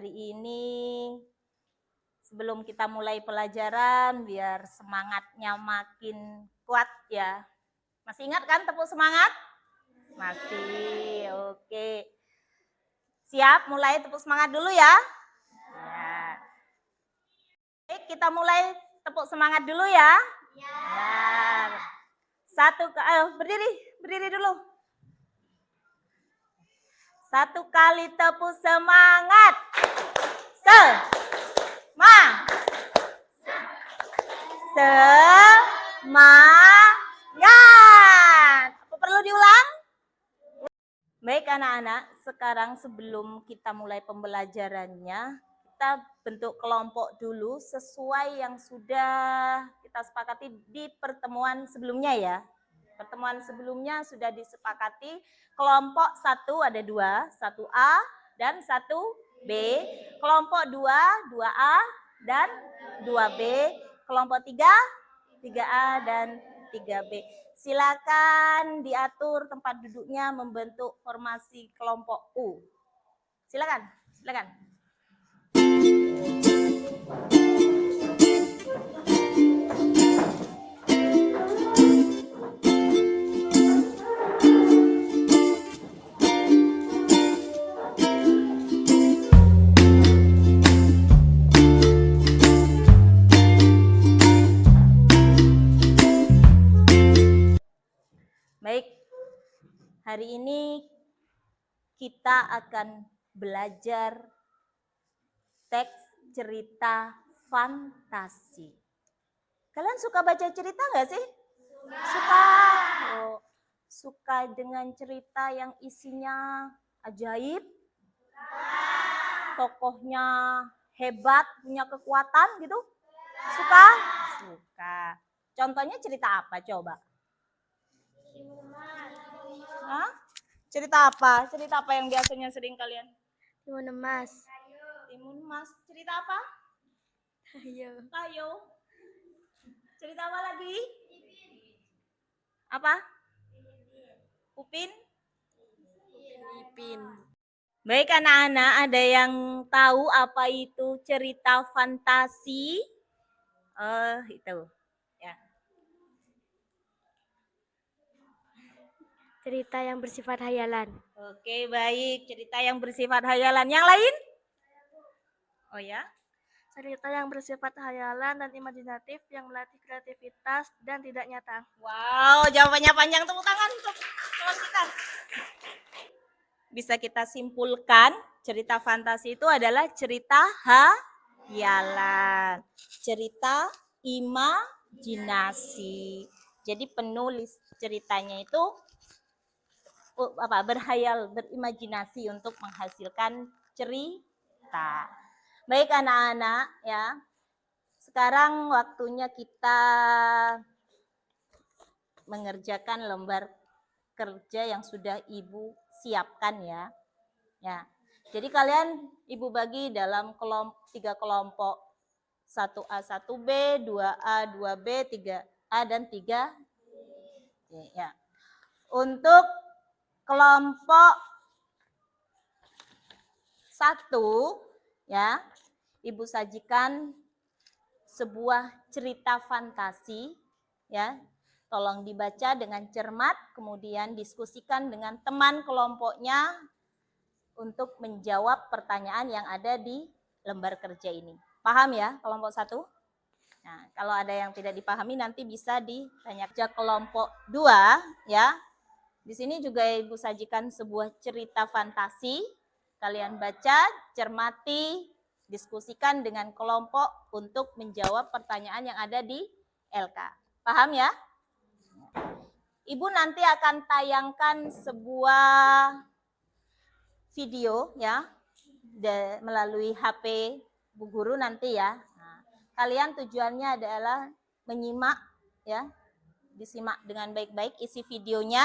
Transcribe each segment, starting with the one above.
hari ini sebelum kita mulai pelajaran biar semangatnya makin kuat ya. Masih ingat kan tepuk semangat? Masih, oke. Siap, mulai tepuk semangat dulu ya. Ya. Oke, kita mulai tepuk semangat dulu ya. Ya. Berdiri dulu. Satu kali tepuk semangat. Semangat. Apa perlu diulang? Baik anak-anak, sekarang sebelum kita mulai pembelajarannya, kita bentuk kelompok dulu sesuai yang sudah kita sepakati di pertemuan sebelumnya ya. Pertemuan sebelumnya sudah disepakati kelompok 1 ada 2, 1A dan 1B. Kelompok 2, 2A dan 2B. Kelompok 3, 3A dan 3B. Silakan diatur tempat duduknya membentuk formasi kelompok U. Silakan. Baik, hari ini kita akan belajar teks cerita fantasi. Kalian suka baca cerita nggak sih? Suka. Oh, suka dengan cerita yang isinya ajaib? Tokohnya hebat, punya kekuatan gitu? Suka? Suka. Contohnya cerita apa coba? Hah? Cerita apa? Cerita apa yang biasanya sering kalian? Timun emas. Timun emas. Cerita apa? Tayo. Cerita apa lagi? Apa? Upin? Ipin. Baik anak-anak, ada yang tahu apa itu cerita fantasi? Itu. Ya. Cerita yang bersifat hayalan. Oke, baik. Cerita yang bersifat hayalan. Yang lain? Oh ya? Cerita yang bersifat hayalan dan imajinatif yang melatih kreativitas dan tidak nyata. Wow, jawabannya panjang. Tepuk tangan untuk teman kita. Bisa kita simpulkan, cerita fantasi itu adalah cerita hayalan. Cerita imajinasi. Jadi penulis ceritanya itu berhayal, berimajinasi untuk menghasilkan cerita. Baik anak-anak ya. Sekarang waktunya kita mengerjakan lembar kerja yang sudah Ibu siapkan ya. Ya. Jadi kalian Ibu bagi dalam 3 kelompok. 1A, 1B, 2A, 2B, 3A dan 3 ya. Untuk kelompok 1 ya, Ibu sajikan sebuah cerita fantasi ya. Tolong dibaca dengan cermat, kemudian diskusikan dengan teman kelompoknya untuk menjawab pertanyaan yang ada di lembar kerja ini. Paham ya kelompok 1? Nah, kalau ada yang tidak dipahami nanti bisa ditanyakan kelompok 2 ya. Di sini juga Ibu sajikan sebuah cerita fantasi. Kalian baca, cermati, diskusikan dengan kelompok untuk menjawab pertanyaan yang ada di LK. Paham ya? Ibu nanti akan tayangkan sebuah video ya melalui HP Bu Guru nanti ya. Nah, kalian tujuannya adalah menyimak ya, disimak dengan baik-baik isi videonya,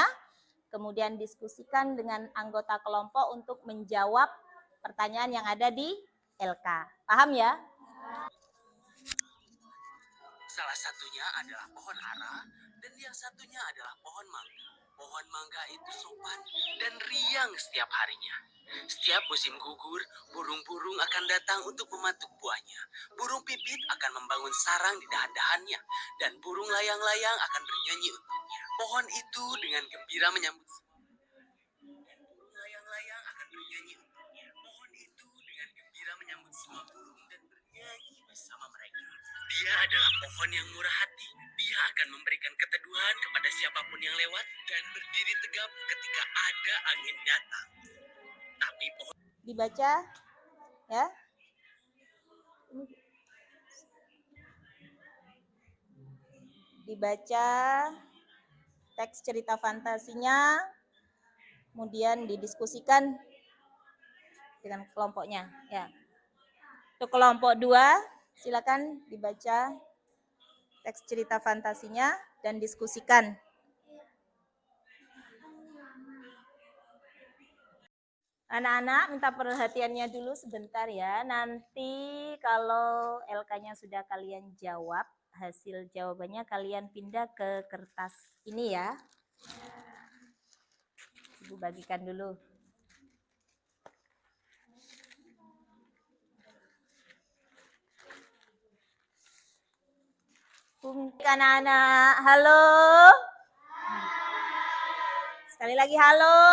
kemudian diskusikan dengan anggota kelompok untuk menjawab pertanyaan yang ada di LK. Paham ya? Salah satunya adalah pohon ara dan yang satunya adalah pohon mangga. Pohon mangga itu sopan dan riang setiap harinya. Setiap musim gugur, burung-burung akan datang untuk mematuk buahnya. Burung pipit akan membangun sarang di dahan-dahannya, dan burung layang-layang akan bernyanyi untuknya. Pohon itu dengan gembira menyambut burung layang-layang akan bernyanyi untuknya. Pohon itu dengan gembira menyambut semua burung dan bernyanyi bersama mereka. Dia adalah pohon yang murah hati. Dia akan memberikan keteduhan kepada siapapun yang lewat dan berdiri tegap ketika ada angin datang. Tapi pohon Dibaca ya. Dibaca teks cerita fantasinya, kemudian didiskusikan dengan kelompoknya ya. Untuk kelompok 2, silakan dibaca teks cerita fantasinya dan diskusikan. Anak-anak minta perhatiannya dulu sebentar ya. Nanti kalau LK-nya sudah kalian jawab, hasil jawabannya kalian pindah ke kertas ini ya. Ibu bagikan dulu. Anak-anak, halo. Sekali lagi halo.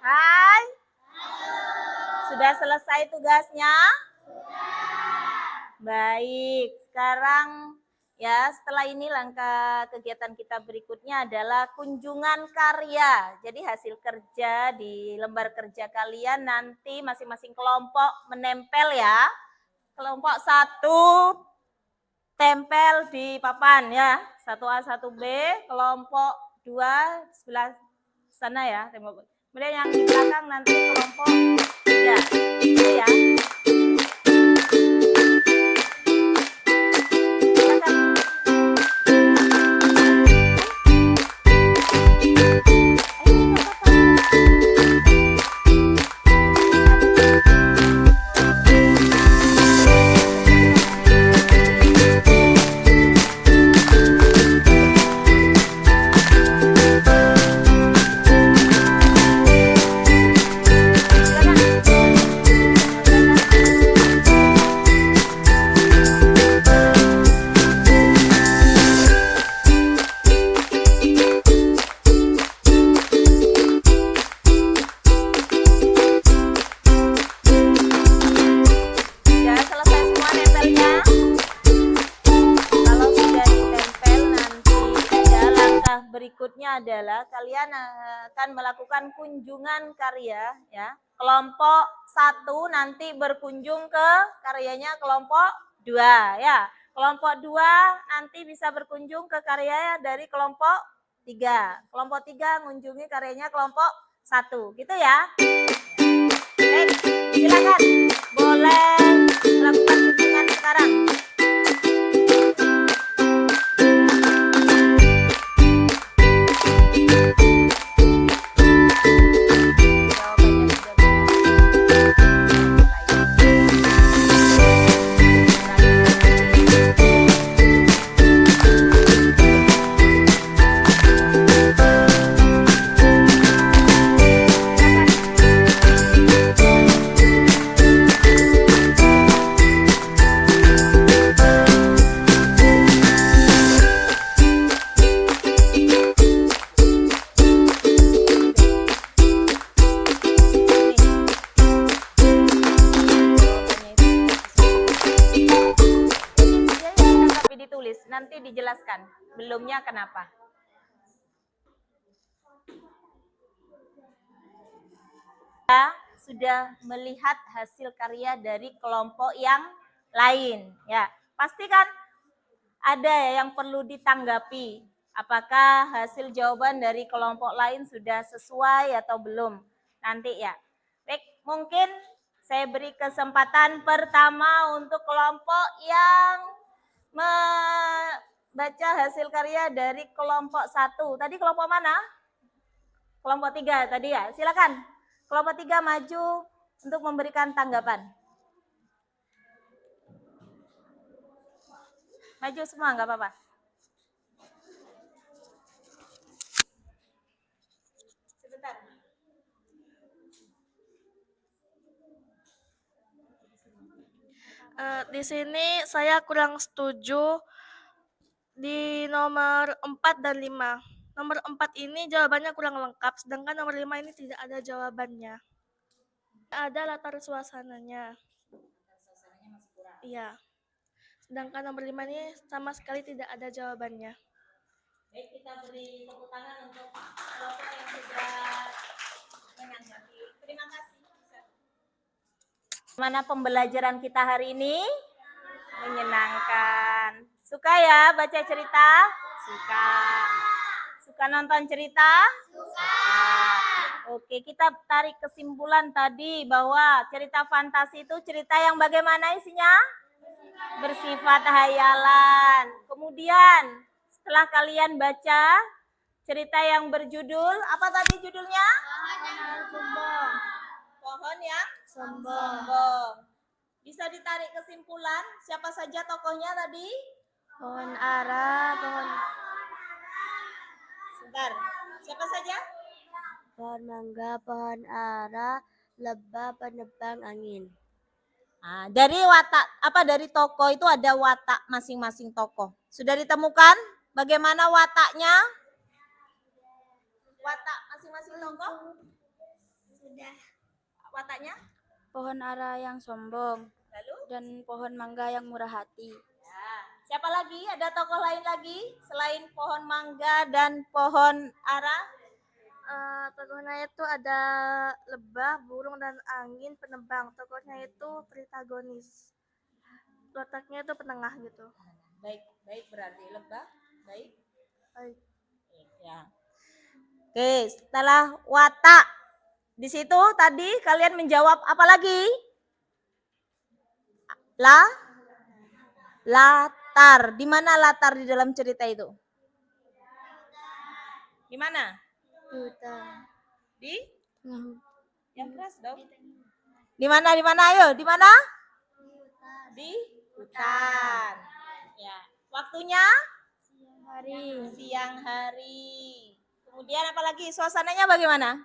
Hai. Sudah selesai tugasnya? Baik, sekarang ya setelah ini langkah kegiatan kita berikutnya adalah kunjungan karya. Jadi hasil kerja di lembar kerja kalian nanti masing-masing kelompok menempel ya. Kelompok 1 tempel di papan ya. 1A, 1B, kelompok 2 sebelah sana ya. Kemudian yang di belakang nanti kelompok 3. Itu ya. Berikutnya adalah kalian akan melakukan kunjungan karya ya. Kelompok 1 nanti berkunjung ke karyanya kelompok 2 ya. Kelompok 2 nanti bisa berkunjung ke karya dari kelompok 3. Kelompok 3 mengunjungi karyanya kelompok 1. Gitu ya. Baik, silakan. Boleh melakukan kunjungan sekarang. Nanti dijelaskan belumnya kenapa. Kita sudah melihat hasil karya dari kelompok yang lain ya. Pastikan ada yang perlu ditanggapi. Apakah hasil jawaban dari kelompok lain sudah sesuai atau belum? Nanti ya. Baik, mungkin saya beri kesempatan pertama untuk kelompok yang membaca hasil karya dari kelompok 1. Tadi kelompok mana? Kelompok 3 tadi ya. Silakan. Kelompok 3 maju untuk memberikan tanggapan. Maju semua, nggak apa-apa. Sebentar. Di sini saya kurang setuju di nomor 4 dan 5. Nomor 4 ini jawabannya kurang lengkap, sedangkan nomor 5 ini tidak ada jawabannya. Ada latar suasananya. Iya. Sedangkan nomor 5 ini sama sekali tidak ada jawabannya. Baik, kita beri tepuk tangan untuk kelompok yang sudah menanggapi. Terima kasih. Mana pembelajaran kita hari ini? Menyenangkan. Suka ya baca cerita? Suka. Suka nonton cerita? Suka. Oke, kita tarik kesimpulan tadi bahwa cerita fantasi itu cerita yang bagaimana isinya? Bersifat hayalan. Kemudian setelah kalian baca cerita yang berjudul, apa tadi judulnya? Pohon yang sombong. Bisa ditarik kesimpulan, siapa saja tokohnya tadi? Pohon ara, Sebentar, siapa saja? pohon mangga, pohon ara, lebah, penebang angin. Nah, dari tokoh itu ada watak masing-masing tokoh. Sudah ditemukan bagaimana wataknya? Watak masing-masing tokoh? Sudah. Wataknya? Pohon ara yang sombong Lalu? dan pohon mangga yang murah hati. Ya. Siapa lagi? Ada tokoh lain lagi selain pohon mangga dan pohon ara? Tokohnya itu ada lebah, burung, dan angin penebang. Tokohnya itu protagonis. Letaknya itu penengah gitu. Baik berarti lebah. Baik. Baik. Ya. Oke, setelah watak di situ tadi kalian menjawab apa lagi? Latar. Di mana latar di dalam cerita itu? Di mana? Hutan. Di? Yang keras dong. Di mana? Ayo, di mana? Di hutan. Ya. Waktunya? Siang hari. Kemudian apa lagi? Suasananya bagaimana?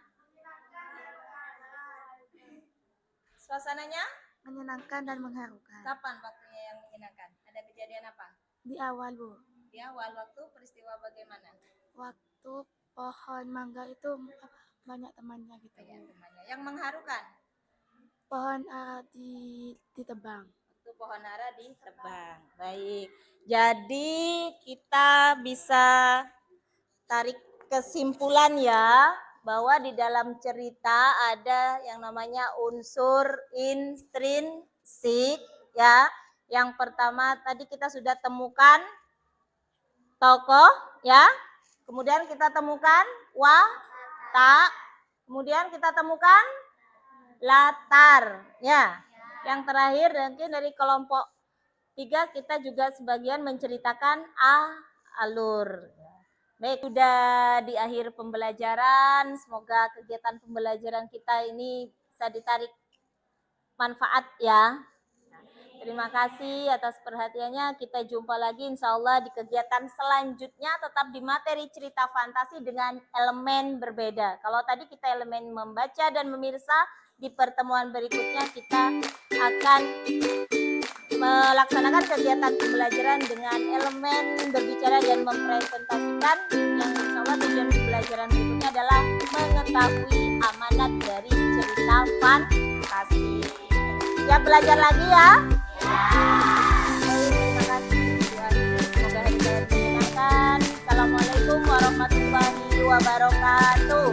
Suasananya? Menyenangkan dan mengharukan. Kapan waktunya yang menyenangkan? Ada kejadian apa? Di awal, Bu. Di awal waktu peristiwa bagaimana? Waktu pohon mangga itu banyak temannya gitu. Banyak temannya. Yang mengharukan? Pohon ara ditebang. Waktu pohon ara ditebang. Baik. Jadi kita bisa tarik kesimpulan ya bahwa di dalam cerita ada yang namanya unsur intrinsik ya. Yang pertama tadi kita sudah temukan tokoh ya. Kemudian kita temukan watak. Kemudian kita temukan latar ya. Yang terakhir mungkin dari kelompok 3 kita juga sebagian menceritakan alur. Baik, sudah di akhir pembelajaran. Semoga kegiatan pembelajaran kita ini bisa ditarik manfaat ya. Terima kasih atas perhatiannya. Kita jumpa lagi insya Allah di kegiatan selanjutnya tetap di materi cerita fantasi dengan elemen berbeda. Kalau tadi kita elemen membaca dan memirsa, di pertemuan berikutnya kita akan melaksanakan kegiatan pembelajaran dengan elemen berbicara dan mempresentasikan yang insya Allah tujuan pembelajaran berikutnya adalah mengetahui amanat dari cerita fantasi. Siap belajar lagi ya? Terima kasih. Semoga hari kalian menyenangkan. Assalamualaikum warahmatullahi wabarakatuh.